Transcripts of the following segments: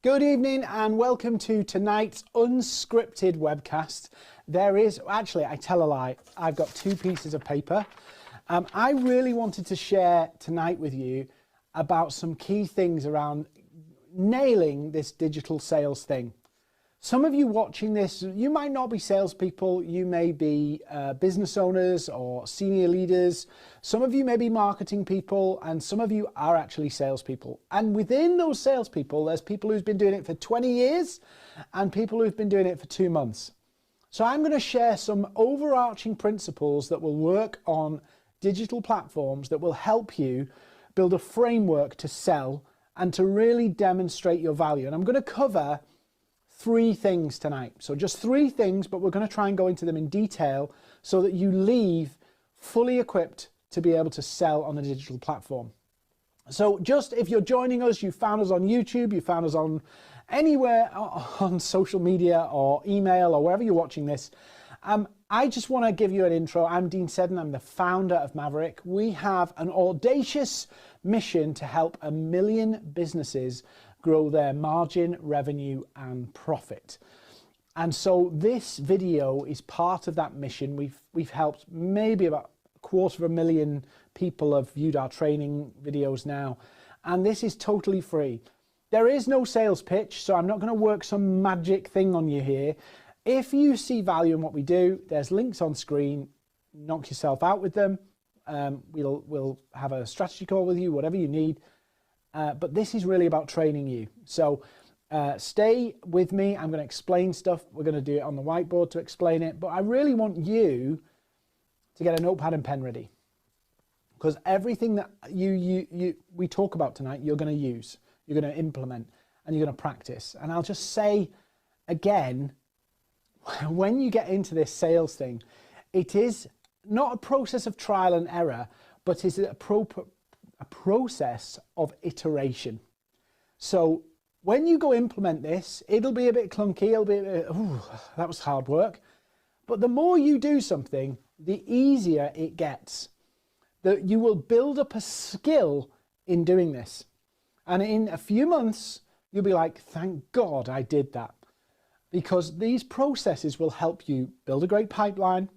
Good evening and welcome to tonight's unscripted webcast. I tell a lie, I've got two pieces of paper. I really wanted to share tonight with you about some key things around nailing this digital sales thing. Some of you watching this, you might not be salespeople, you may be business owners or senior leaders. Some of you may be marketing people and some of you are actually salespeople. And within those salespeople, there's people who've been doing it for 20 years and people who've been doing it for 2 months. So I'm going to share some overarching principles that will work on digital platforms that will help you build a framework to sell and to really demonstrate your value. And I'm going to cover 3 things tonight. So just 3 things, but we're going to try and go into them in detail so that you leave fully equipped to be able to sell on a digital platform. So just if you're joining us, you found us on YouTube, you found us on anywhere on social media or email or wherever you're watching this, I just want to give you an intro. I'm Dean Seddon. I'm the founder of Maverick. We have an audacious mission to help 1 million businesses grow their margin, revenue, and profit. And so this video is part of that mission. We've helped maybe about 250,000 people have viewed our training videos now, and this is totally free. There is no sales pitch, so I'm not going to work some magic thing on you here. If you see value in what we do, there's links on screen. Knock yourself out with them. We'll have a strategy call with you, whatever you need. But this is really about training you. So stay with me. I'm going to explain stuff. We're going to do it on the whiteboard to explain it. But I really want you to get a notepad and pen ready. Because everything that we talk about tonight, you're going to use, you're going to implement, and you're going to practice. And I'll just say again, when you get into this sales thing, it is not a process of trial and error, but is a process of iteration. So when you go implement this, it'll be a bit clunky, it'll be a bit, that was hard work. But the more you do something, the easier it gets. That you will build up a skill in doing this. And in a few months, you'll be like, thank God I did that. Because these processes will help you build a great pipeline,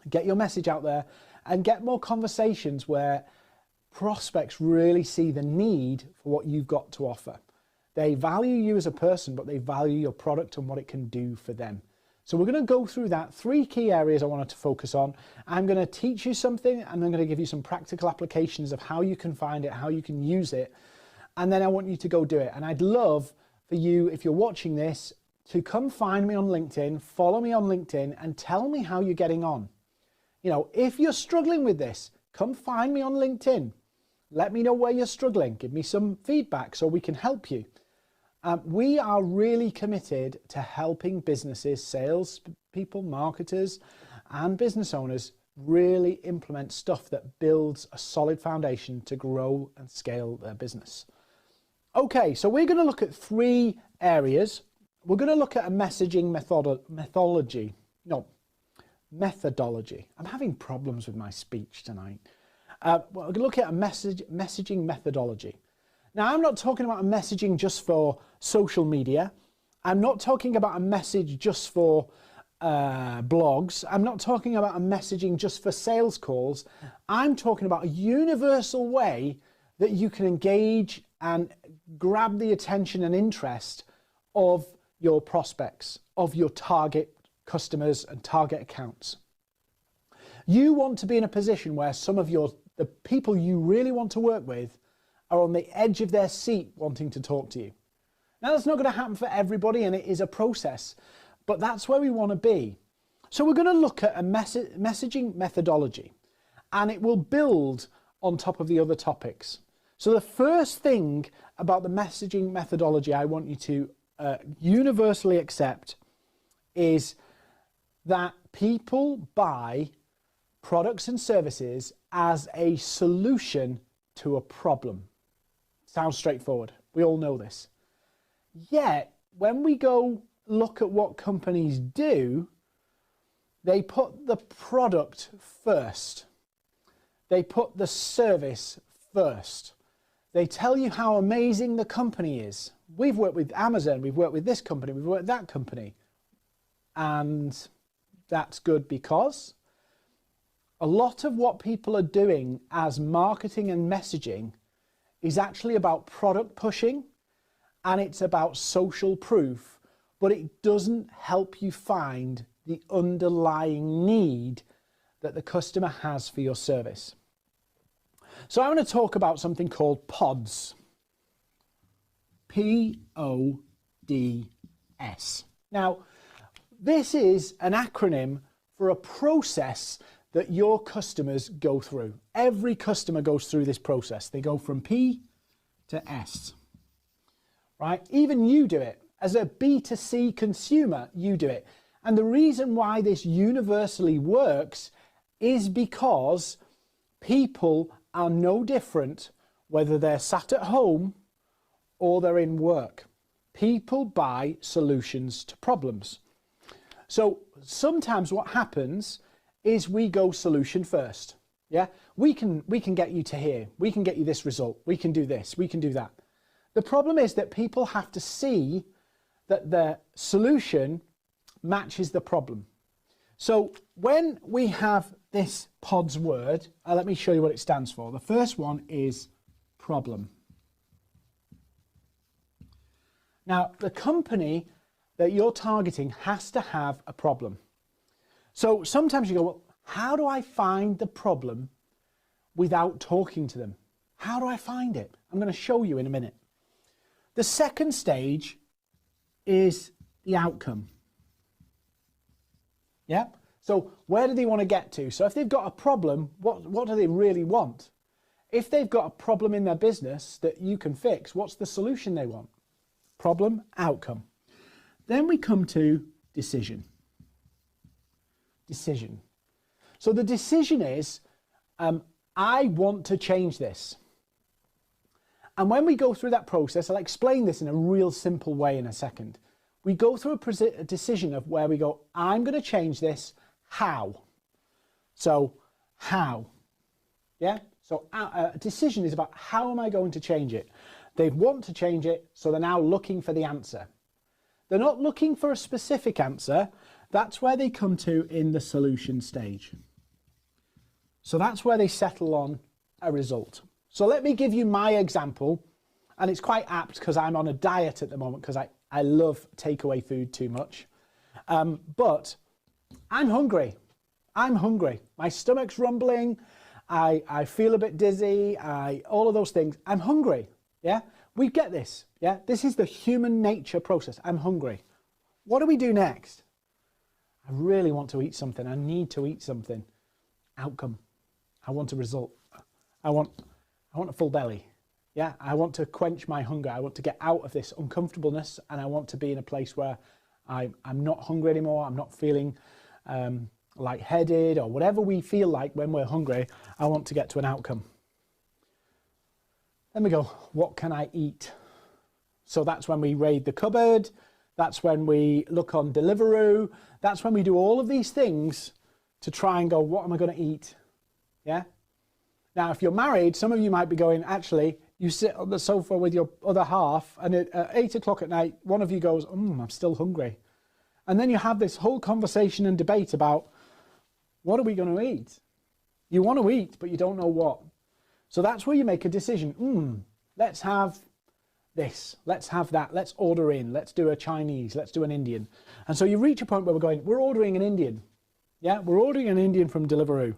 get your message out there, and get more conversations where prospects really see the need for what you've got to offer. They value you as a person, but they value your product and what it can do for them. So we're going to go through that 3 key areas I wanted to focus on. I'm going to teach you something and I'm going to give you some practical applications of how you can find it, how you can use it. And then I want you to go do it. And I'd love for you, if you're watching this, to come find me on LinkedIn, follow me on LinkedIn and tell me how you're getting on. You know, if you're struggling with this, come find me on LinkedIn. Let me know where you're struggling. Give me some feedback so we can help you. We are really committed to helping businesses, sales people, marketers, and business owners really implement stuff that builds a solid foundation to grow and scale their business. Okay, so we're going to look at 3 areas. We're going to look at a messaging methodology. I'm having problems with my speech tonight. We're going to look at a messaging methodology. Now, I'm not talking about a messaging just for social media. I'm not talking about a message just for blogs. I'm not talking about a messaging just for sales calls. I'm talking about a universal way that you can engage and grab the attention and interest of your prospects, of your target customers and target accounts. You want to be in a position where some of the people you really want to work with are on the edge of their seat wanting to talk to you. Now, that's not going to happen for everybody, and it is a process, but that's where we want to be. So we're going to look at a messaging methodology, and it will build on top of the other topics. So the first thing about the messaging methodology I want you to universally accept is that people buy products and services as a solution to a problem. Sounds straightforward. We all know this. Yet, when we go look at what companies do, they put the product first. They put the service first. They tell you how amazing the company is. we've worked with Amazon, we've worked with this company, we've worked with that company. And that's good because a lot of what people are doing as marketing and messaging is actually about product pushing, and it's about social proof, but it doesn't help you find the underlying need that the customer has for your service. So I'm going to talk about something called PODS. P-O-D-S. Now, this is an acronym for a process that your customers go through. Every customer goes through this process. They go from P to S, right? Even you do it. As a B2C consumer, you do it. And the reason why this universally works is because people are no different whether they're sat at home or they're in work. People buy solutions to problems. So sometimes what happens is we go solution first. Yeah, we can get you to here. We can get you this result. We can do this. We can do that. The problem is that people have to see that the solution matches the problem. So when we have this PODS word, let me show you what it stands for. The first one is problem. Now, the company that you're targeting has to have a problem. So sometimes you go, well, how do I find the problem without talking to them? How do I find it? I'm going to show you in a minute. The second stage is the outcome. Yeah? So where do they want to get to? So if they've got a problem, what do they really want? If they've got a problem in their business that you can fix, what's the solution they want? Problem, outcome. Then we come to decision. Decision. So the decision is, I want to change this. And when we go through that process, I'll explain this in a real simple way in a second. We go through a decision of where we go, I'm going to change this, how? So, how? Yeah? So a decision is about how am I going to change it? They want to change it, so they're now looking for the answer. They're not looking for a specific answer. That's where they come to in the solution stage. So that's where they settle on a result. So let me give you my example, and it's quite apt because I'm on a diet at the moment because I love takeaway food too much. But I'm hungry. I'm hungry. My stomach's rumbling. I feel a bit dizzy. All of those things. I'm hungry. Yeah, we get this. Yeah, this is the human nature process. I'm hungry. What do we do next? I really want to eat something. I need to eat something. Outcome. I want a result. I want a full belly. Yeah, I want to quench my hunger. I want to get out of this uncomfortableness, and I want to be in a place where I'm not hungry anymore. I'm not feeling lightheaded or whatever we feel like when we're hungry. I want to get to an outcome. Then we go, what can I eat? So that's when we raid the cupboard. That's when we look on Deliveroo. That's when we do all of these things to try and go, what am I going to eat? Yeah. Now, if you're married, some of you might be going, actually, you sit on the sofa with your other half, and at 8 o'clock at night, one of you goes, I'm still hungry. And then you have this whole conversation and debate about, what are we going to eat? You want to eat, but you don't know what. So that's where you make a decision. Let's have this, let's have that, let's order in, let's do a Chinese, let's do an Indian. And so you reach a point where we're ordering an Indian. Yeah, we're ordering an Indian from Deliveroo.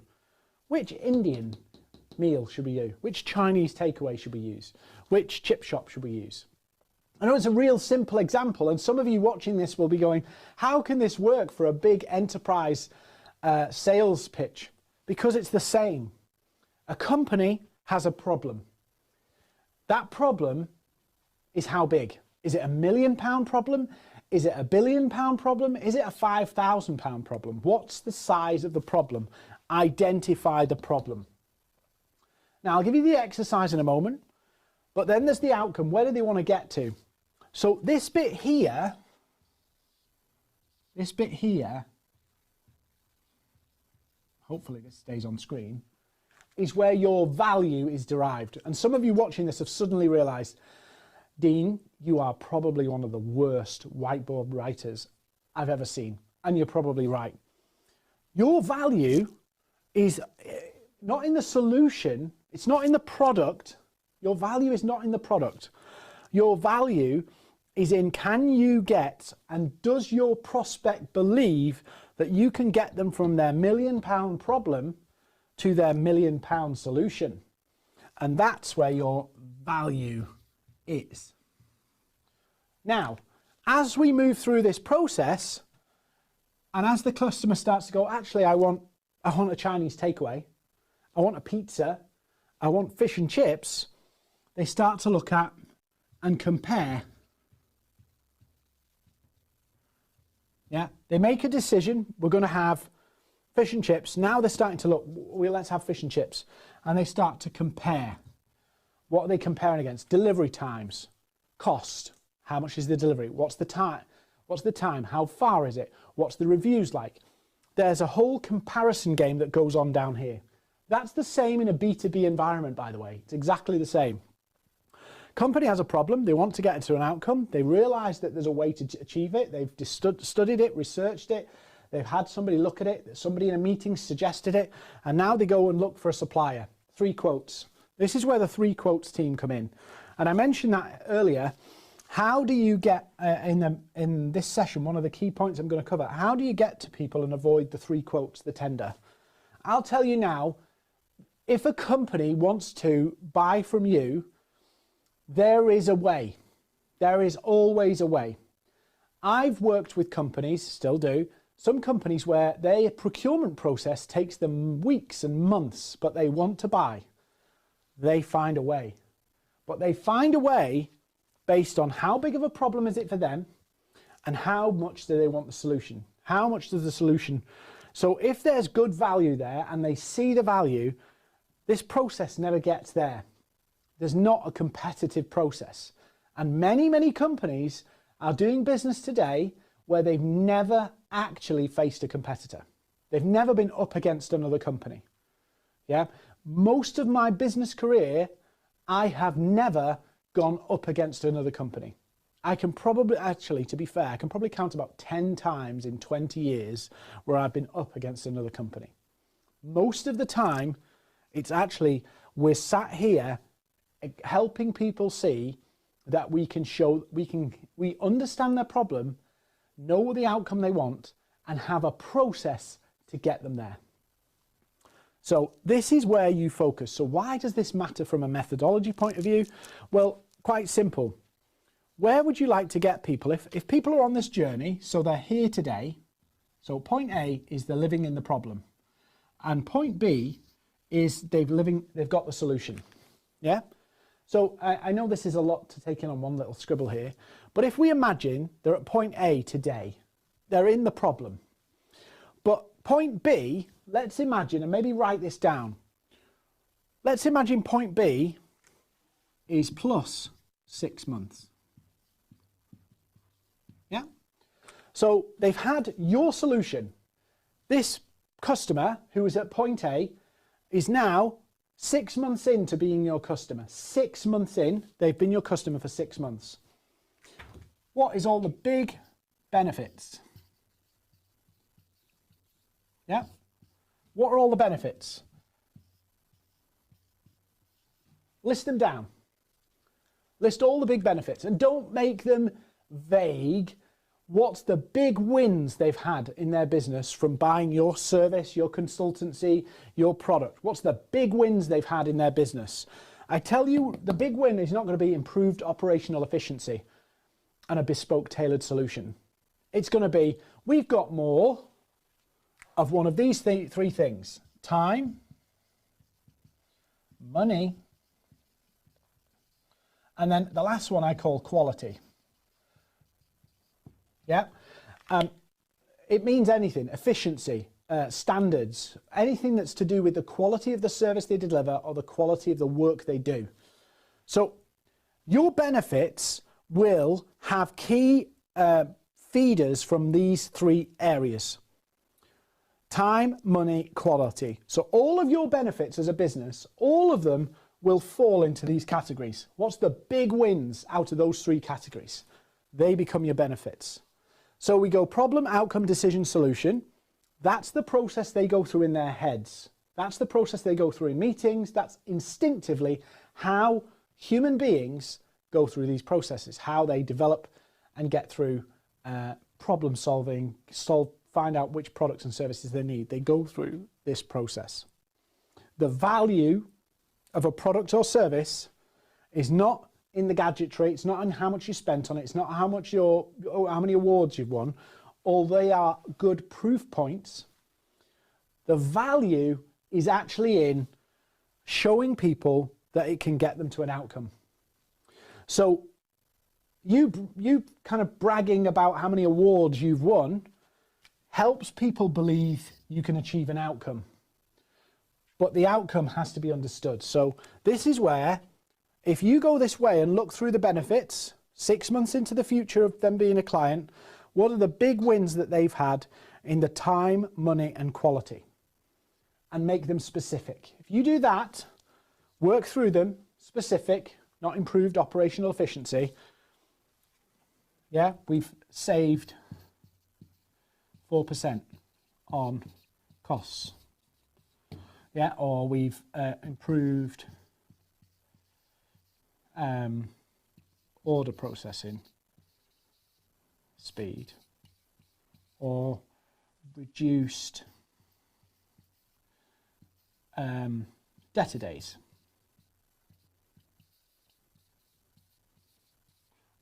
Which Indian meal should we do? Which Chinese takeaway should we use? Which chip shop should we use? I know it's a real simple example, and some of you watching this will be going, how can this work for a big enterprise sales pitch? Because it's the same. A company has a problem. That problem is how big? Is it £1 million problem? Is it £1 billion problem? Is it a £5,000 problem? What's the size of the problem? Identify the problem. Now, I'll give you the exercise in a moment, but then there's the outcome. Where do they want to get to? So this bit here, hopefully this stays on screen, is where your value is derived. And some of you watching this have suddenly realized, Dean, you are probably one of the worst whiteboard writers I've ever seen. And you're probably right. Your value is not in the solution. It's not in the product. Your value is not in the product. Your value is in, can you get, and does your prospect believe that you can get them from their £1 million problem to their £1 million solution? And that's where your value is. Now, as we move through this process, and as the customer starts to go, actually, I want a Chinese takeaway, I want a pizza, I want fish and chips, they start to look at and compare. Yeah, they make a decision, we're going to have fish and chips. Now they're starting to look, well, let's have fish and chips. And they start to compare. What are they comparing against? Delivery times, cost, how much is the delivery? What's the time? What's the time? How far is it? What's the reviews like? There's a whole comparison game that goes on down here. That's the same in a B2B environment, by the way. It's exactly the same. Company has a problem, they want to get into an outcome, they realise that there's a way to achieve it, they've studied it, researched it, they've had somebody look at it, somebody in a meeting suggested it, and now they go and look for a supplier. 3 quotes. This is where the 3 quotes team come in. And I mentioned that earlier. How do you get, in this session, one of the key points I'm going to cover, how do you get to people and avoid the 3 quotes, the tender? I'll tell you now, if a company wants to buy from you, there is a way. There is always a way. I've worked with companies, still do, some companies where their procurement process takes them weeks and months, but they want to buy. They find a way. But they find a way based on how big of a problem is it for them and how much do they want the solution. How much does the solution... So if there's good value there and they see the value, this process never gets there. There's not a competitive process. And many, many companies are doing business today where they've never actually faced a competitor. They've never been up against another company. Yeah. Most of my business career, I have never gone up against another company. I can probably, actually, to be fair, I can probably count about 10 times in 20 years where I've been up against another company. Most of the time, it's actually, we're sat here helping people see that we understand their problem, know the outcome they want, and have a process to get them there. So this is where you focus. So why does this matter from a methodology point of view? Well, quite simple. Where would you like to get people? If people are on this journey, so they're here today, so point A is they're living in the problem. And point B is they've got the solution. Yeah? So I know this is a lot to take in on one little scribble here, but if we imagine they're at point A today, they're in the problem. But point B, let's imagine, and maybe write this down. Let's imagine point B is plus 6 months. Yeah? So they've had your solution. This customer who was at point A is now 6 months into being your customer. 6 months in, they've been your customer for 6 months. What is all the big benefits? Yeah? What are all the benefits? List them down. List all the big benefits and don't make them vague. What's the big wins they've had in their business from buying your service, your consultancy, your product? What's the big wins they've had in their business? I tell you, the big win is not going to be improved operational efficiency and a bespoke tailored solution. It's going to be, we've got more of one of these 3 things: time, money, and then the last one I call quality. Yeah, it means anything: efficiency, standards, anything that's to do with the quality of the service they deliver or the quality of the work they do. So your benefits will have key feeders from these 3 areas: time, money, quality. So all of your benefits as a business, all of them will fall into these categories. What's the big wins out of those three categories? They become your benefits. So we go problem, outcome, decision, solution. That's the process they go through in their heads. That's the process they go through in meetings. That's instinctively how human beings go through these processes, how they develop and get through problem solving, find out which products and services they need. They go through this process. The value of a product or service is not in the gadgetry, it's not in how much you spent on it, it's not how many awards you've won, although they are good proof points. The value is actually in showing people that it can get them to an outcome. So you kind of bragging about how many awards you've won helps people believe you can achieve an outcome. But the outcome has to be understood. So this is where, if you go this way and look through the benefits, 6 months into the future of them being a client, what are the big wins that they've had in the time, money, and quality? And make them specific. If you do that, work through them, specific, not improved operational efficiency. Yeah, we've saved 4% on costs. Yeah, or we've improved order processing speed, or reduced debtor days,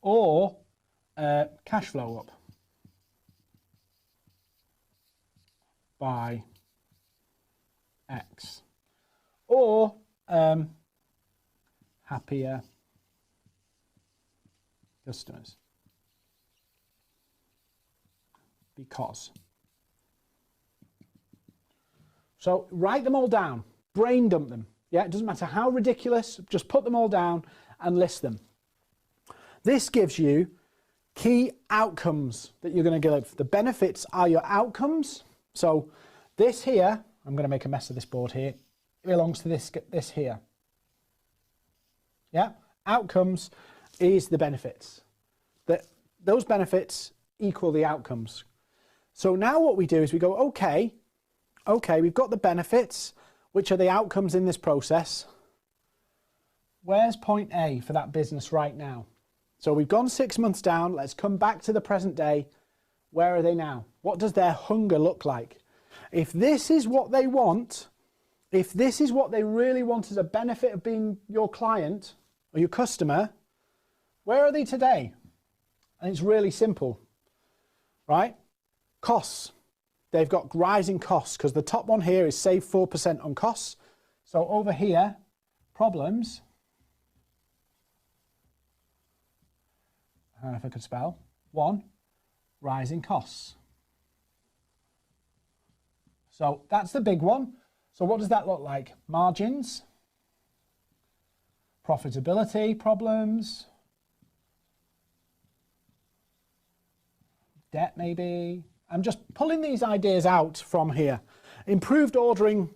or cash flow up by X, or happier customers because. So write them all down, brain dump them. Yeah, it doesn't matter how ridiculous, just put them all down and list them. This gives you key outcomes that you're going to get. The benefits are your outcomes. So this here, I'm going to make a mess of this board here, it belongs to this here. Yeah, outcomes is the benefits. Those benefits equal the outcomes. So now what we do is we go, okay, we've got the benefits, which are the outcomes in this process. Where's point A for that business right now? So we've gone 6 months down. Let's come back to the present day. Where are they now? What does their hunger look like? If this is what they want, if this is what they really want as a benefit of being your client or your customer, where are they today? And it's really simple, right? Costs. They've got rising costs because the top one here is save 4% on costs. So over here, problems. I don't know if I could spell. 1, rising costs. So that's the big one. So what does that look like? Margins, profitability problems, debt maybe. I'm just pulling these ideas out from here. Improved ordering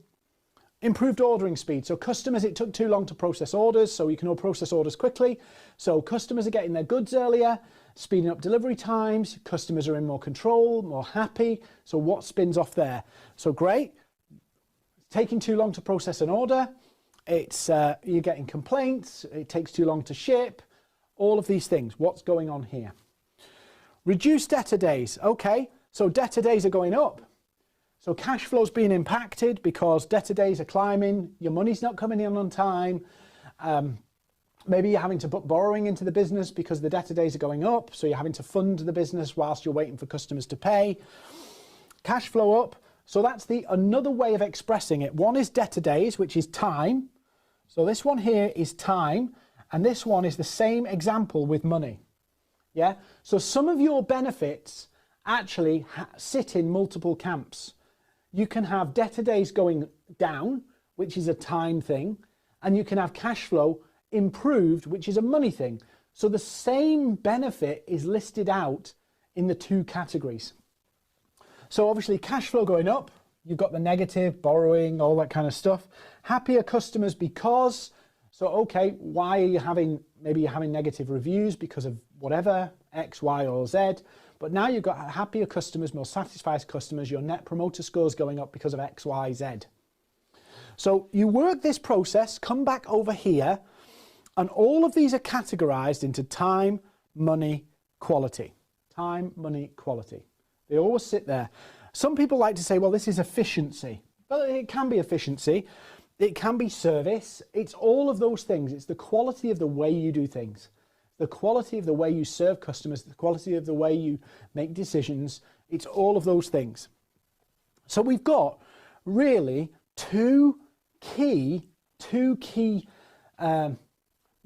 speed. So customers, it took too long to process orders, so you can all process orders quickly. So customers are getting their goods earlier, speeding up delivery times. Customers are in more control, more happy. So what spins off there? So great. Taking too long to process an order. It's you're getting complaints. It takes too long to ship. All of these things. What's going on here? Reduced debtor days. Okay, so debtor days are going up. So cash flow's being impacted because debtor days are climbing. Your money's not coming in on time. Maybe you're having to put borrowing into the business because the debtor days are going up. So you're having to fund the business whilst you're waiting for customers to pay. Cash flow up. So that's another way of expressing it. One is debtor days, which is time. So this one here is time. And this one is the same example with money. Yeah. So some of your benefits actually sit in multiple camps. You can have debtor days going down, which is a time thing, and you can have cash flow improved, which is a money thing. So the same benefit is listed out in the two categories. So obviously cash flow going up, you've got the negative, borrowing, all that kind of stuff. Happier customers because, So, okay, why are you having, maybe you're having negative reviews because of whatever, X, Y, or Z, but now you've got happier customers, more satisfied customers, your net promoter score is going up because of X, Y, Z. So you work this process, come back over here, and all of these are categorized into time, money, quality. Time, money, quality. They always sit there. Some people like to say, well, this is efficiency. Well, it can be efficiency. It can be service. It's all of those things. It's the quality of the way you do things, the quality of the way you serve customers, the quality of the way you make decisions. It's all of those things. So we've got really two key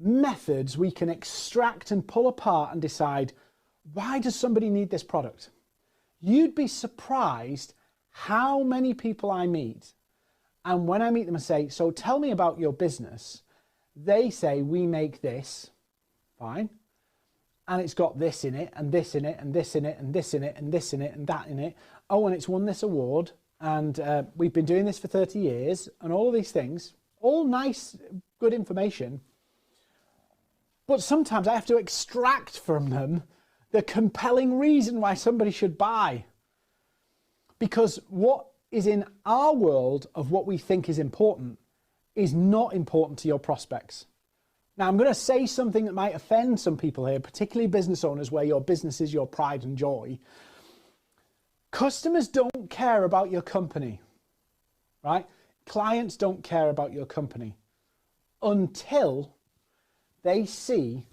methods we can extract and pull apart and decide, why does somebody need this product? You'd be surprised how many people I meet, and when I meet them and say, so tell me about your business, they say, we make this, fine, and it's got this in it, and this in it, and this in it, and this in it, and this in it, and that in it. Oh, and it's won this award, and we've been doing this for 30 years, and all of these things, all nice, good information. But sometimes I have to extract from them the compelling reason why somebody should buy. Because what is in our world of what we think is important is not important to your prospects. Now, I'm going to say something that might offend some people here, particularly business owners where your business is your pride and joy. Customers don't care about your company, right? Clients don't care about your company until they see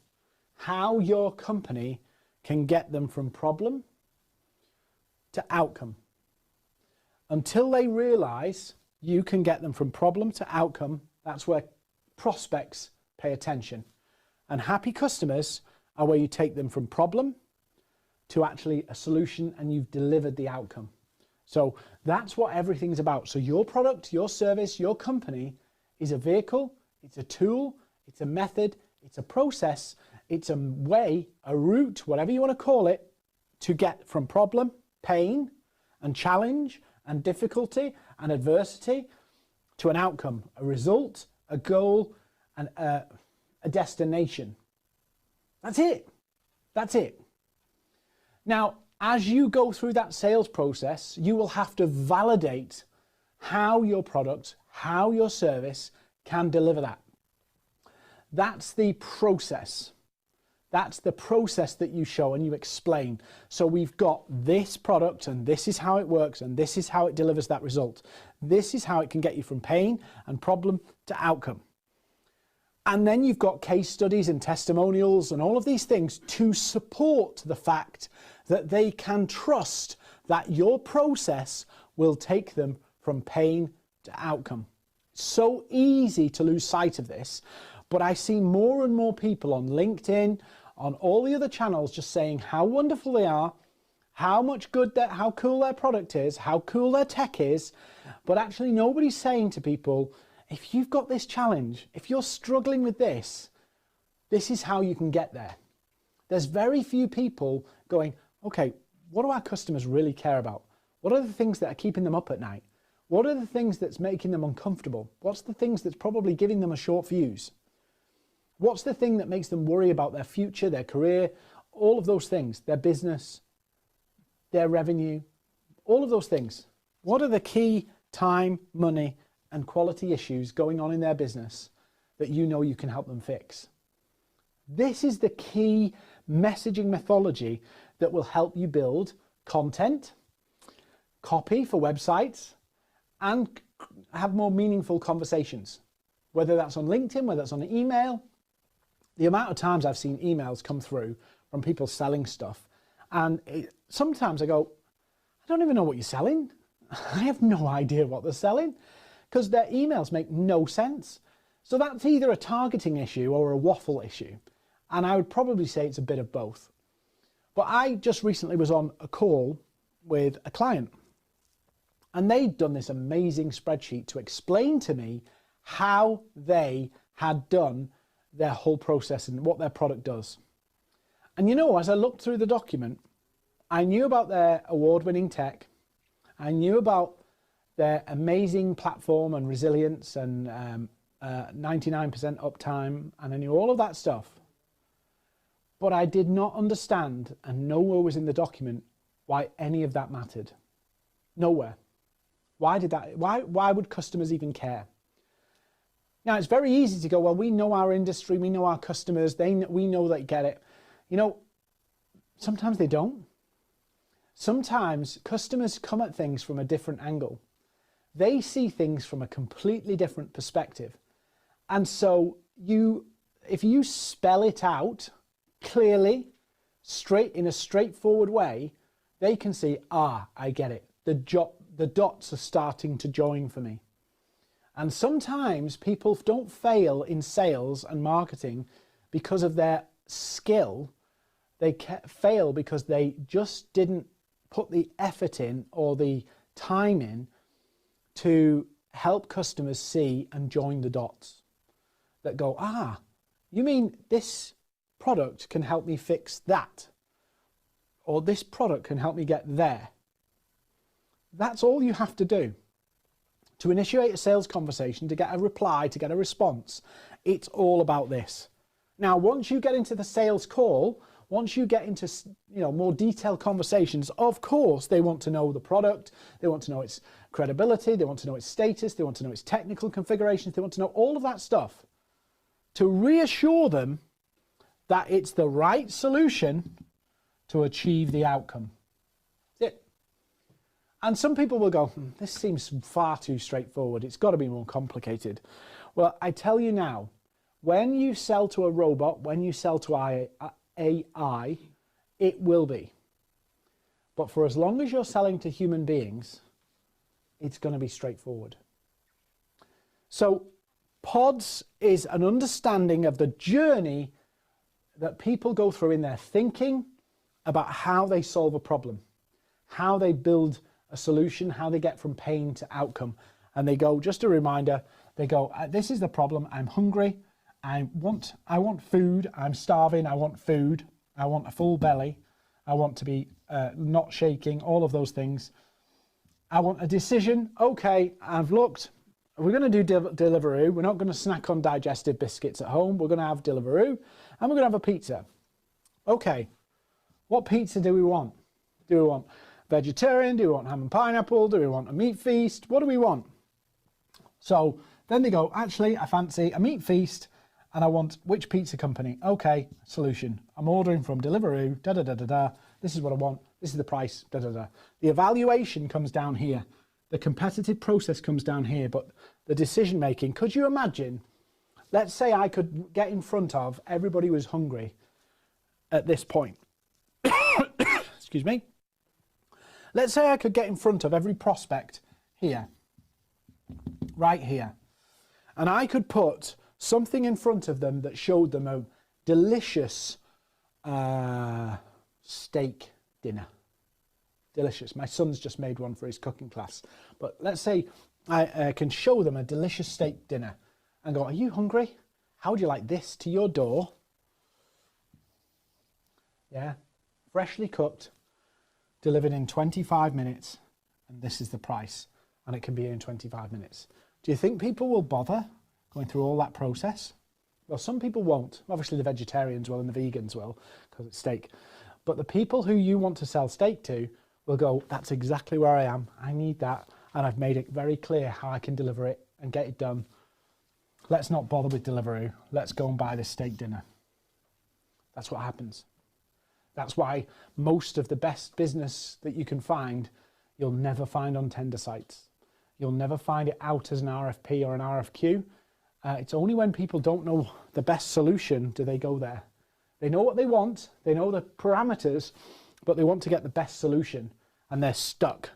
how your company can get them from problem to outcome. Until they realize you can get them from problem to outcome, that's where prospects pay attention. And happy customers are where you take them from problem to actually a solution and you've delivered the outcome. So that's what everything's about. So your product, your service, your company is a vehicle, it's a tool, it's a method, it's a process, it's a way, a route, whatever you want to call it, to get from problem, pain, and challenge, and difficulty, and adversity, to an outcome, a result, a goal, and a destination. That's it. That's it. Now, as you go through that sales process, you will have to validate how your product, how your service can deliver that. That's the process. That's the process that you show and you explain. So we've got this product and this is how it works and this is how it delivers that result. This is how it can get you from pain and problem to outcome. And then you've got case studies and testimonials and all of these things to support the fact that they can trust that your process will take them from pain to outcome. It's so easy to lose sight of this. But I see more and more people on LinkedIn, on all the other channels, just saying how wonderful they are, how cool their product is, how cool their tech is. But actually nobody's saying to people, if you've got this challenge, if you're struggling with this, this is how you can get there. There's very few people going, okay, what do our customers really care about? What are the things that are keeping them up at night? What are the things that's making them uncomfortable? What's the things that's probably giving them a short fuse? What's the thing that makes them worry about their future, their career, all of those things, their business, their revenue, all of those things? What are the key time, money, and quality issues going on in their business that you know you can help them fix? This is the key messaging methodology that will help you build content, copy for websites, and have more meaningful conversations. Whether that's on LinkedIn, whether that's on an email. The amount of times I've seen emails come through from people selling stuff, and sometimes I go, I don't even know what you're selling. I have no idea what they're selling because their emails make no sense. So that's either a targeting issue or a waffle issue. And I would probably say it's a bit of both. But I just recently was on a call with a client and they'd done this amazing spreadsheet to explain to me how they had done their whole process and what their product does. And you know, as I looked through the document, I knew about their award-winning tech. I knew about their amazing platform and resilience and 99% uptime, and I knew all of that stuff. But I did not understand, and nowhere was in the document, why any of that mattered. Nowhere. Why did that? Why would customers even care? Now, it's very easy to go, well, we know our industry, we know our customers, we know they get it. You know, sometimes they don't. Sometimes customers come at things from a different angle. They see things from a completely different perspective. And so if you spell it out clearly, in a straightforward way, they can see, I get it. The dots are starting to join for me. And sometimes people don't fail in sales and marketing because of their skill. They fail because they just didn't put the effort in or the time in to help customers see and join the dots that go, you mean this product can help me fix that? Or this product can help me get there. That's all you have to do. To initiate a sales conversation, to get a reply, to get a response, it's all about this. Now, once you get into the sales call, once you get into more detailed conversations, of course, they want to know the product, they want to know its credibility, they want to know its status, they want to know its technical configurations, they want to know all of that stuff to reassure them that it's the right solution to achieve the outcome. That's it. And some people will go, this seems far too straightforward. It's got to be more complicated. Well, I tell you now, when you sell to a robot, when you sell to AI, it will be. But for as long as you're selling to human beings, it's going to be straightforward. So pods is an understanding of the journey that people go through in their thinking about how they solve a problem, how they build a solution, how they get from pain to outcome. And they go, just a reminder, they go, this is the problem, I'm hungry, I want food, I'm starving, I want food, I want a full belly, I want to be not shaking, all of those things. I want a decision, okay, I've looked, we're going to do Deliveroo, we're not going to snack on digestive biscuits at home, we're going to have Deliveroo, and we're going to have a pizza. Okay, what pizza do we want? Do we want vegetarian? Do we want ham and pineapple? Do we want a meat feast? What do we want? So then they go, actually, I fancy a meat feast and I want which pizza company? Okay, solution. I'm ordering from Deliveroo, da-da-da-da-da. This is what I want. This is the price, da-da-da. The evaluation comes down here. The competitive process comes down here, but the decision making, could you imagine, let's say I could get in front of everybody who was hungry at this point. Excuse me. Let's say I could get in front of every prospect here, right here, and I could put something in front of them that showed them a delicious steak dinner. Delicious. My son's just made one for his cooking class. But let's say I can show them a delicious steak dinner and go, are you hungry? How would you like this to your door? Yeah, freshly cooked, delivered in 25 minutes, and this is the price, and it can be in 25 minutes. Do you think people will bother going through all that process? Well, some people won't. Obviously the vegetarians will and the vegans will, because it's steak. But the people who you want to sell steak to will go, that's exactly where I am. I need that, and I've made it very clear how I can deliver it and get it done. Let's not bother with Deliveroo. Let's go and buy this steak dinner. That's what happens. That's why most of the best business that you can find, you'll never find on tender sites. You'll never find it out as an RFP or an RFQ. It's only when people don't know the best solution do they go there. They know what they want, they know the parameters, but they want to get the best solution and they're stuck.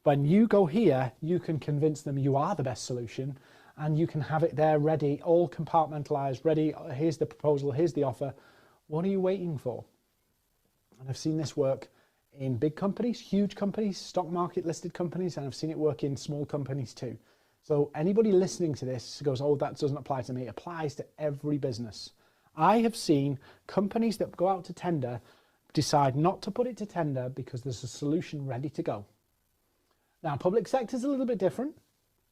When you go here, you can convince them you are the best solution and you can have it there ready, all compartmentalized, ready. Here's the proposal, here's the offer. What are you waiting for? And I've seen this work in big companies, huge companies, stock market listed companies, and I've seen it work in small companies too. So anybody listening to this goes, oh, that doesn't apply to me. It applies to every business. I have seen companies that go out to tender decide not to put it to tender because there's a solution ready to go. Now, public sector is a little bit different,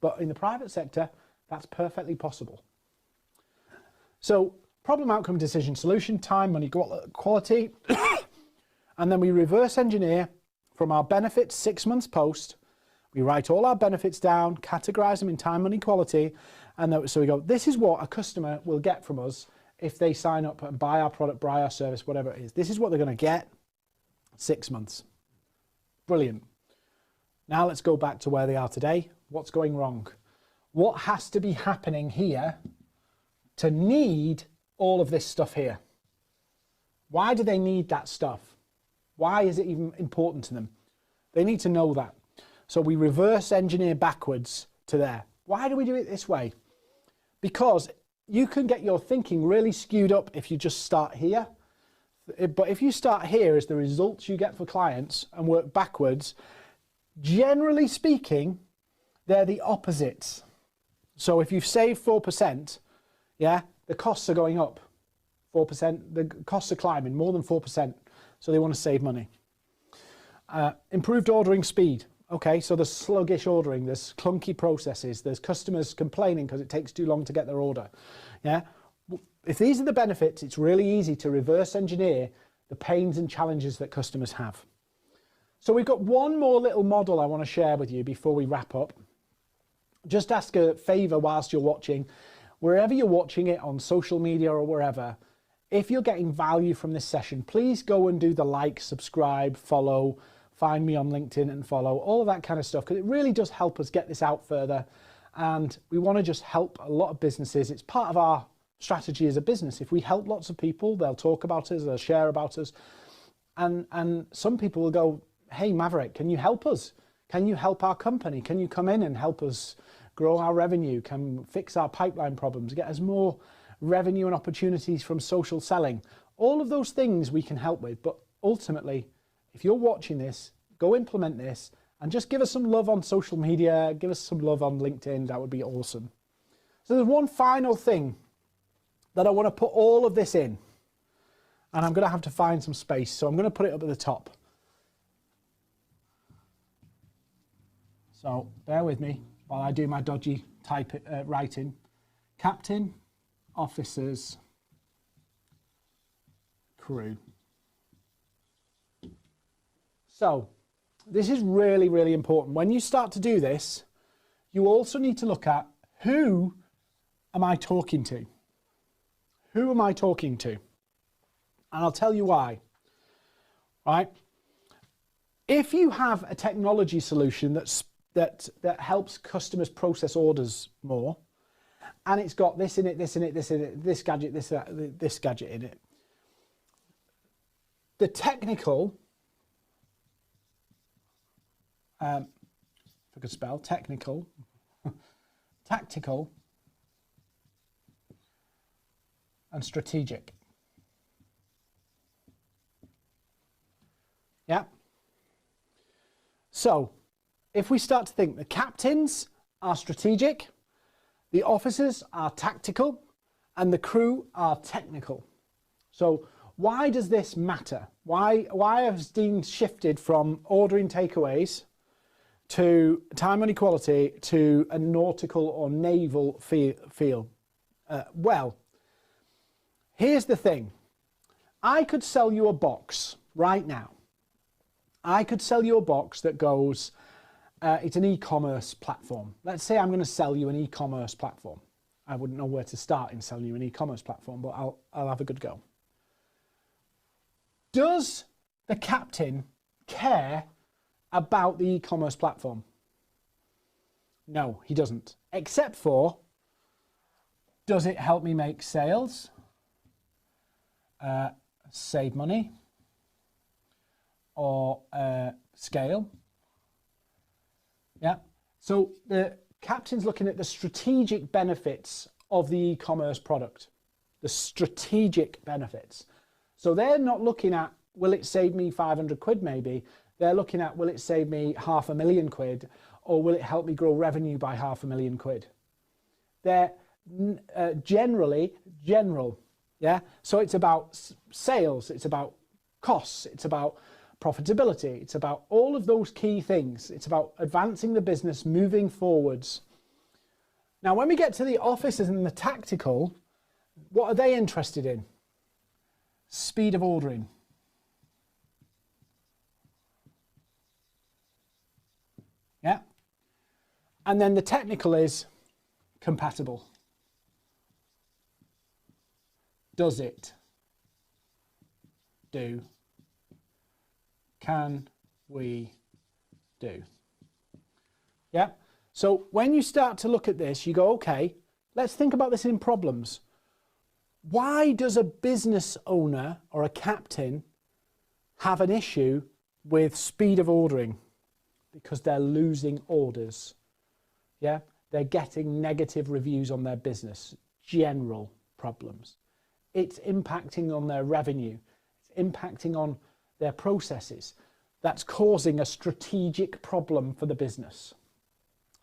but in the private sector, that's perfectly possible. So problem, outcome, decision, solution, time, money, quality. And then we reverse engineer from our benefits 6 months post. We write all our benefits down, categorize them in time, money, quality. And so we go, this is what a customer will get from us if they sign up and buy our product, buy our service, whatever it is. This is what they're going to get 6 months. Brilliant. Now let's go back to where they are today. What's going wrong? What has to be happening here to need all of this stuff here? Why do they need that stuff? Why is it even important to them? They need to know that. So we reverse engineer backwards to there. Why do we do it this way? Because you can get your thinking really skewed up if you just start here. But if you start here as the results you get for clients and work backwards, generally speaking, they're the opposites. So if you've saved 4%, yeah, the costs are going up 4%. The costs are climbing more than 4%. So they want to save money. Improved ordering speed. Okay, so there's sluggish ordering, there's clunky processes, there's customers complaining because it takes too long to get their order. Yeah, if these are the benefits, it's really easy to reverse engineer the pains and challenges that customers have. So we've got one more little model I want to share with you before we wrap up. Just ask a favor whilst you're watching, wherever you're watching it, on social media or wherever, if you're getting value from this session, please go and do the like, subscribe, follow, find me on LinkedIn and follow, all of that kind of stuff, because it really does help us get this out further. And we want to just help a lot of businesses. It's part of our strategy as a business. If we help lots of people, they'll talk about us, they'll share about us. And some people will go, hey, Maverick, can you help us? Can you help our company? Can you come in and help us grow our revenue? Can fix our pipeline problems? Get us more revenue and opportunities from social selling? All of those things we can help with. But ultimately, if you're watching this, go implement this and just give us some love on social media, give us some love on LinkedIn. That would be awesome. So there's one final thing that I want to put all of this in, and I'm going to have to find some space. So I'm going to put it up at the top. So bear with me while I do my dodgy writing. Captain, officers, crew. So this is really, really important. When you start to do this, you also need to look at, who am I talking to? Who am I talking to? And I'll tell you why. Right? If you have a technology solution that helps customers process orders more, and it's got this in it, this in it, this in it, this gadget, this gadget in it, the technical, if I could spell, technical, tactical, and strategic. Yeah. So if we start to think, the captains are strategic, the officers are tactical, and the crew are technical. So why does this matter? Why has Dean shifted from ordering takeaways to time and equality to a nautical or naval feel? Well, here's the thing. I could sell you a box right now. I could sell you a box that goes, it's an e-commerce platform. Let's say I'm going to sell you an e-commerce platform. I wouldn't know where to start in selling you an e-commerce platform, but I'll have a good go. Does the captain care about the e-commerce platform? No, he doesn't. Except for, does it help me make sales? Save money? Or scale? Yeah. So the captain's looking at the strategic benefits of the e-commerce product. The strategic benefits. So they're not looking at, will it save me 500 quid maybe? They're looking at, will it save me £500,000 quid? Or will it help me grow revenue by £500,000 quid? They're generally general. Yeah. So it's about sales. It's about costs. It's about profitability. It's about all of those key things. It's about advancing the business, moving forwards. Now, when we get to the officers and the tactical, What are they interested in? Speed of ordering. Yeah. And then the technical is compatible. Does it? Do. Can we do? Yeah. So when you start to look at this, you go, okay, let's think about this in problems. Why does a business owner or a captain have an issue with speed of ordering? Because they're losing orders. Yeah. They're getting negative reviews on their business. General problems. It's impacting on their revenue. It's impacting on their processes. That's causing a strategic problem for the business.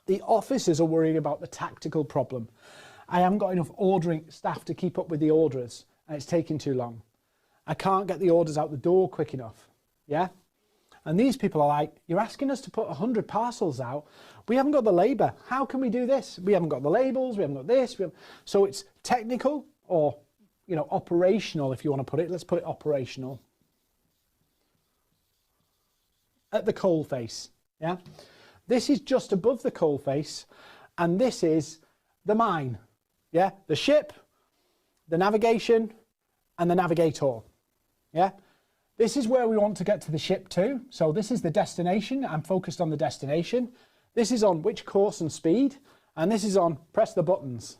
The officers are worrying about the tactical problem. I haven't got enough ordering staff to keep up with the orders and it's taking too long. I can't get the orders out the door quick enough. Yeah? And these people are like, you're asking us to put 100 parcels out. We haven't got the labour. How can we do this? We haven't got the labels. We haven't got this. So it's technical or, you know, operational, if you want to put it. Let's put it operational. At the coal face. Yeah? This is just above the coal face. And this is the mine. Yeah? The ship, the navigation, and the navigator. Yeah? This is where we want to get to the ship to. So this is the destination. I'm focused on the destination. This is on which course and speed. And this is on press the buttons.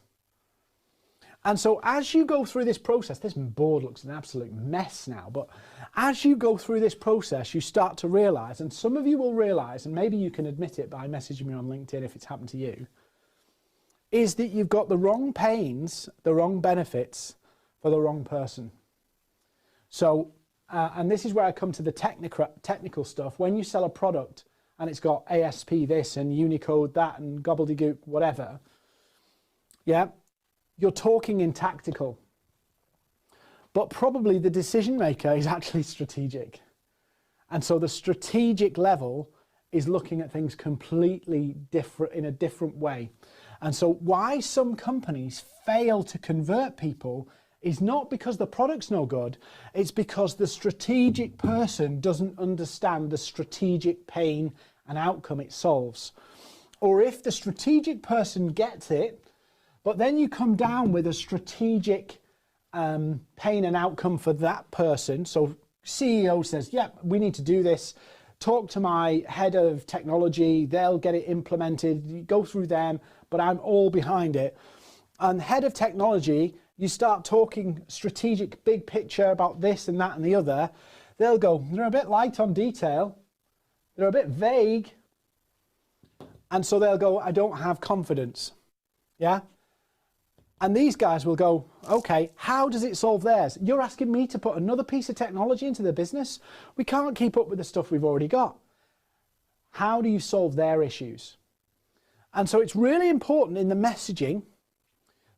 And so as you go through this process, this board looks an absolute mess now, but as you go through this process, you start to realize, and some of you will realize, and maybe you can admit it by messaging me on LinkedIn if it's happened to you, is that you've got the wrong pains, the wrong benefits for the wrong person. So, and this is where I come to the technical stuff. When you sell a product and it's got ASP this and Unicode that and gobbledygook whatever, yeah, you're talking in tactical. But probably the decision maker is actually strategic. And so the strategic level is looking at things completely different, in a different way. And so why some companies fail to convert people is not because the product's no good, it's because the strategic person doesn't understand the strategic pain and outcome it solves. Or if the strategic person gets it, but then you come down with a strategic pain and outcome for that person. So CEO says, yeah, we need to do this. Talk to my head of technology. They'll get it implemented. You go through them, but I'm all behind it. And head of technology, you start talking strategic big picture about this and that and the other. They'll go, they're a bit light on detail. They're a bit vague. And so they'll go, I don't have confidence. Yeah. And these guys will go, okay, how does it solve theirs? You're asking me to put another piece of technology into the business? We can't keep up with the stuff we've already got. How do you solve their issues? And so it's really important in the messaging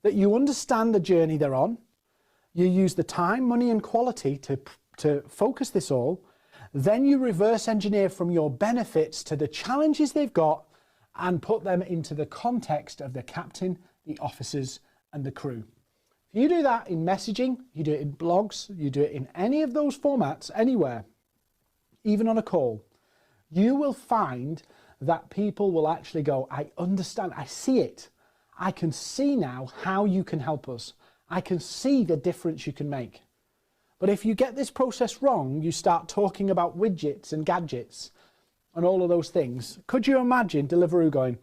that you understand the journey they're on. You use the time, money, and quality to focus this all. Then you reverse engineer from your benefits to the challenges they've got and put them into the context of the captain, the officers, and the crew. If you do that in messaging, you do it in blogs, you do it in any of those formats, anywhere, even on a call, you will find that people will actually go, I understand, I see it. I can see now how you can help us. I can see the difference you can make. But if you get this process wrong, you start talking about widgets and gadgets and all of those things. Could you imagine Deliveroo going,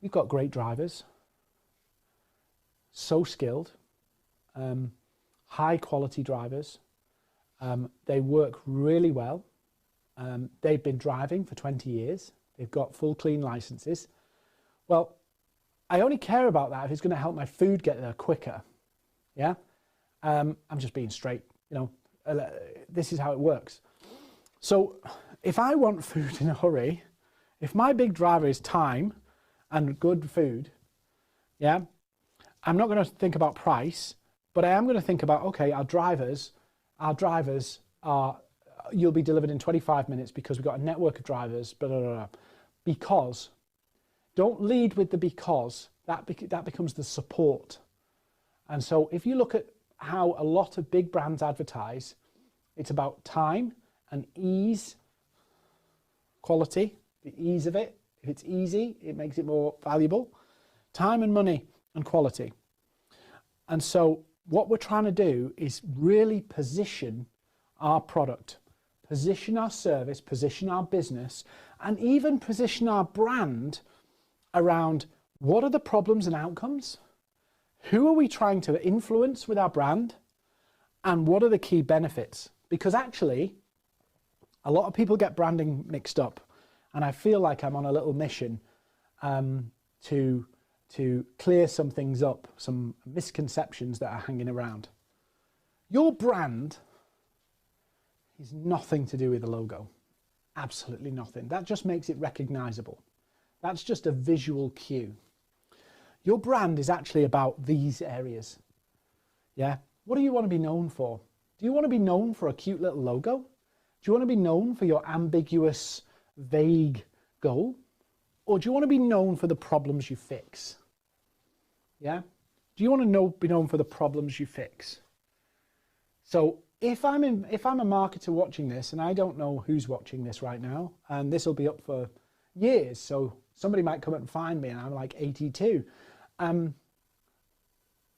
we've got great drivers, so skilled, high quality drivers. They work really well. They've been driving for 20 years. They've got full clean licenses. Well, I only care about that if it's going to help my food get there quicker. Yeah? I'm just being straight, you know, this is how it works. So if I want food in a hurry, if my big driver is time and good food, yeah, I'm not going to think about price, but I am going to think about, okay, our drivers are, you'll be delivered in 25 minutes because we've got a network of drivers, blah, blah, blah. Because, don't lead with the because, that becomes the support. And so if you look at how a lot of big brands advertise, it's about time and ease, quality, the ease of it. If it's easy, it makes it more valuable. Time and money and quality. And so what we're trying to do is really position our product, position our service, position our business, and even position our brand around what are the problems and outcomes, who are we trying to influence with our brand, and what are the key benefits. Because actually, a lot of people get branding mixed up, and I feel like I'm on a little mission to clear some things up, some misconceptions that are hanging around. Your brand is nothing to do with the logo. Absolutely nothing. That just makes it recognizable. That's just a visual cue. Your brand is actually about these areas. Yeah? What do you want to be known for? Do you want to be known for a cute little logo? Do you want to be known for your ambiguous, vague goal? Or do you want to be known for the problems you fix? Yeah? Do you want to be known for the problems you fix? So if I'm a marketer watching this, and I don't know who's watching this right now, and this will be up for years, so somebody might come up and find me and I'm like 82.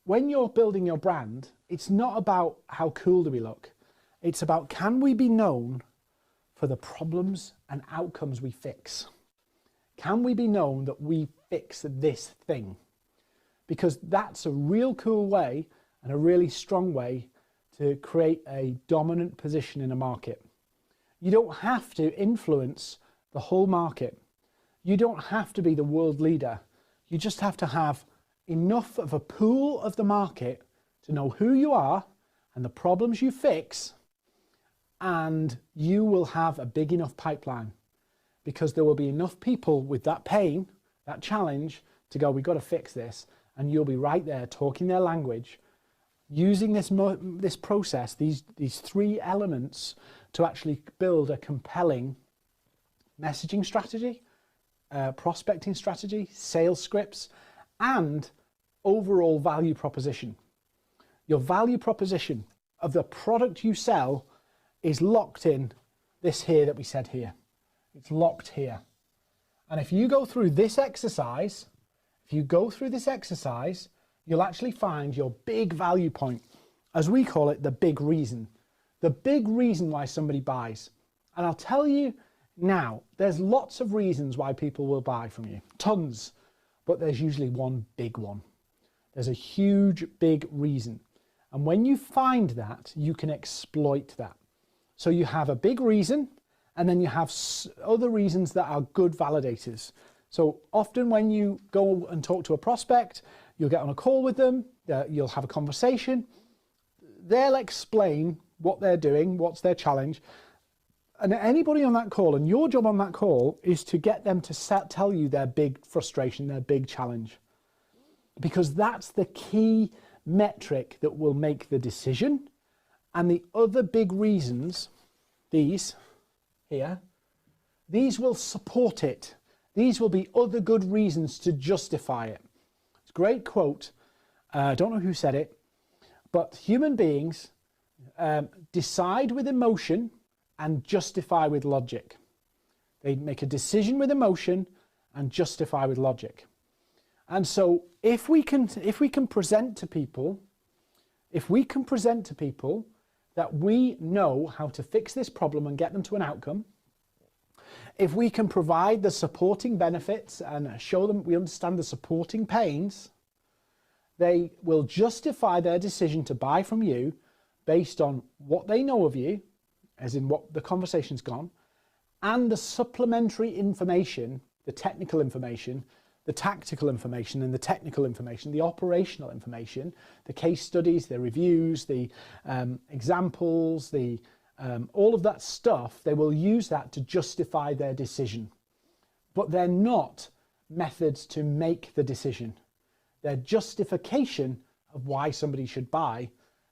When you're building your brand, it's not about how cool do we look. It's about, can we be known for the problems and outcomes we fix? Can we be known that we fix this thing? Because that's a real cool way and a really strong way to create a dominant position in a market. You don't have to influence the whole market. You don't have to be the world leader. You just have to have enough of a pool of the market to know who you are and the problems you fix, and you will have a big enough pipeline, because there will be enough people with that pain, that challenge, to go, we've got to fix this, and you'll be right there talking their language, using this process, these three elements, to actually build a compelling messaging strategy, prospecting strategy, sales scripts, and overall value proposition. Your value proposition of the product you sell is locked in this here that we said here. It's locked here. And if you go through this exercise, you'll actually find your big value point, as we call it, the big reason why somebody buys. And I'll tell you now, there's lots of reasons why people will buy from you, tons, but there's usually one big one. There's a huge, big reason. And when you find that, you can exploit that. So you have a big reason, and then you have other reasons that are good validators. So often when you go and talk to a prospect, you'll get on a call with them, you'll have a conversation, they'll explain what they're doing, what's their challenge, and anybody on that call, and your job on that call is to get them to tell you their big frustration, their big challenge. Because that's the key metric that will make the decision. And the other big reasons, these here, these will support it. These will be other good reasons to justify it. It's a great quote. I don't know who said it, but human beings decide with emotion and justify with logic. They make a decision with emotion and justify with logic. And so if we can present to people that we know how to fix this problem and get them to an outcome, if we can provide the supporting benefits and show them we understand the supporting pains, they will justify their decision to buy from you based on what they know of you, as in what the conversation's gone, and the supplementary information, the technical information, the tactical information and the technical information, the operational information, the case studies, the reviews, the examples, all of that stuff. They will use that to justify their decision. But they're not methods to make the decision. They're justification of why somebody should buy.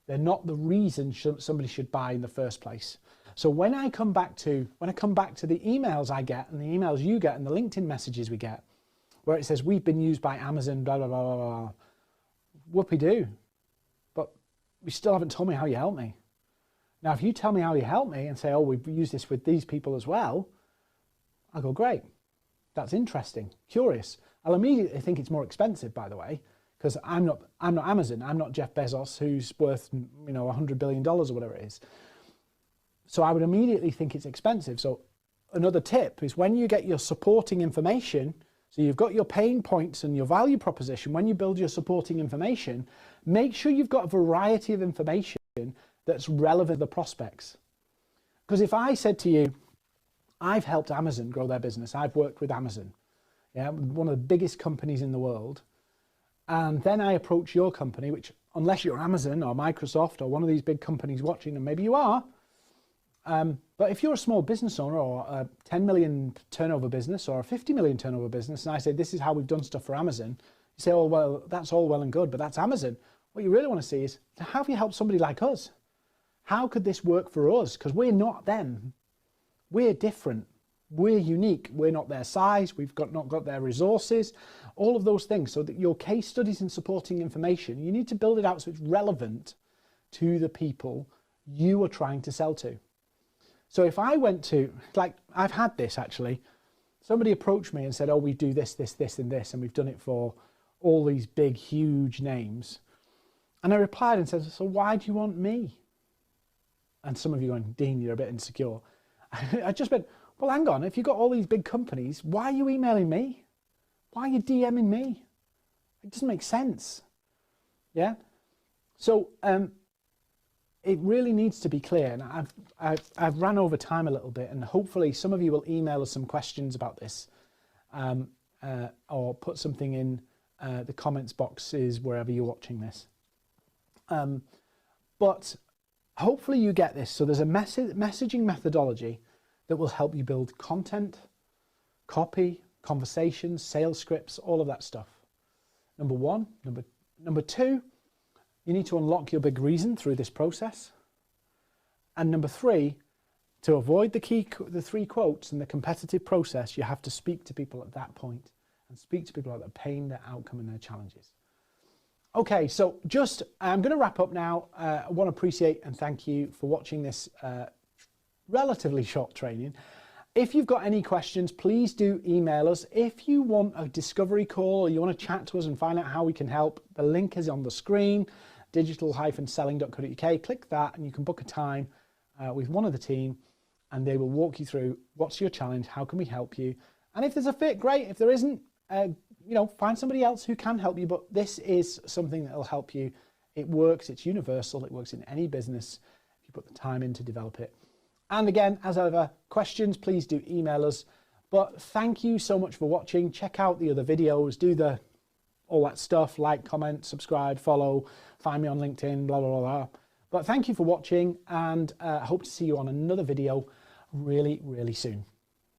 They're not the reason somebody should buy in the first place. So when I come back to the emails I get and the emails you get and the LinkedIn messages we get, where it says we've been used by Amazon, blah, blah, blah, blah, blah, whoopie-doo. you still haven't told me how you help me. Now, if you tell me how you help me and say, oh, we've used this with these people as well, I'll go, great. That's interesting, curious. I'll immediately think it's more expensive, by the way, because I'm not Amazon. I'm not Jeff Bezos, who's worth, $100 billion or whatever it is. So I would immediately think it's expensive. So another tip is when you get your supporting information, so you've got your pain points and your value proposition, when you build your supporting information, make sure you've got a variety of information that's relevant to the prospects. Because if I said to you, I've helped Amazon grow their business, I've worked with Amazon, one of the biggest companies in the world, and then I approach your company, which unless you're Amazon or Microsoft or one of these big companies watching, and maybe you are, but if you're a small business owner or a 10 million turnover business or a 50 million turnover business, and I say, this is how we've done stuff for Amazon, you say, oh, well, that's all well and good, but that's Amazon. What you really want to see is, how have you helped somebody like us? How could this work for us? Because we're not them. We're different. We're unique. We're not their size. We've not got their resources, all of those things. So that your case studies and supporting information, you need to build it out so it's relevant to the people you are trying to sell to. So if I went to, like, I've had this actually, somebody approached me and said, oh, we do this, this, this, and this, and we've done it for all these big, huge names. And I replied and said, so why do you want me? And some of you are going, Dean, you're a bit insecure. I just went, well, hang on, if you've got all these big companies, why are you emailing me? Why are you DMing me? It doesn't make sense. Yeah? So it really needs to be clear. And I've ran over time a little bit, and hopefully some of you will email us some questions about this or put something in the comments boxes wherever you're watching this. But hopefully you get this. So there's a messaging methodology that will help you build content, copy, conversations, sales scripts, all of that stuff. Number one. Number two, you need to unlock your big reason through this process. And number three, to avoid the three quotes and the competitive process, you have to speak to people at that point and speak to people about their pain, their outcome, and their challenges. Okay, so I'm going to wrap up now. I want to appreciate and thank you for watching this relatively short training. If you've got any questions, please do email us. If you want a discovery call or you want to chat to us and find out how we can help, the link is on the screen, digital-selling.co.uk. Click that and you can book a time with one of the team and they will walk you through what's your challenge, how can we help you. And if there's a fit, great. If there isn't, find somebody else who can help you, but this is something that will help you. It works, it's universal, it works in any business if you put the time in to develop it. And again, as ever, questions, please do email us. But thank you so much for watching. Check out the other videos, do all that stuff, like, comment, subscribe, follow, find me on LinkedIn, blah, blah, blah, blah. But thank you for watching, and I hope to see you on another video really, really soon.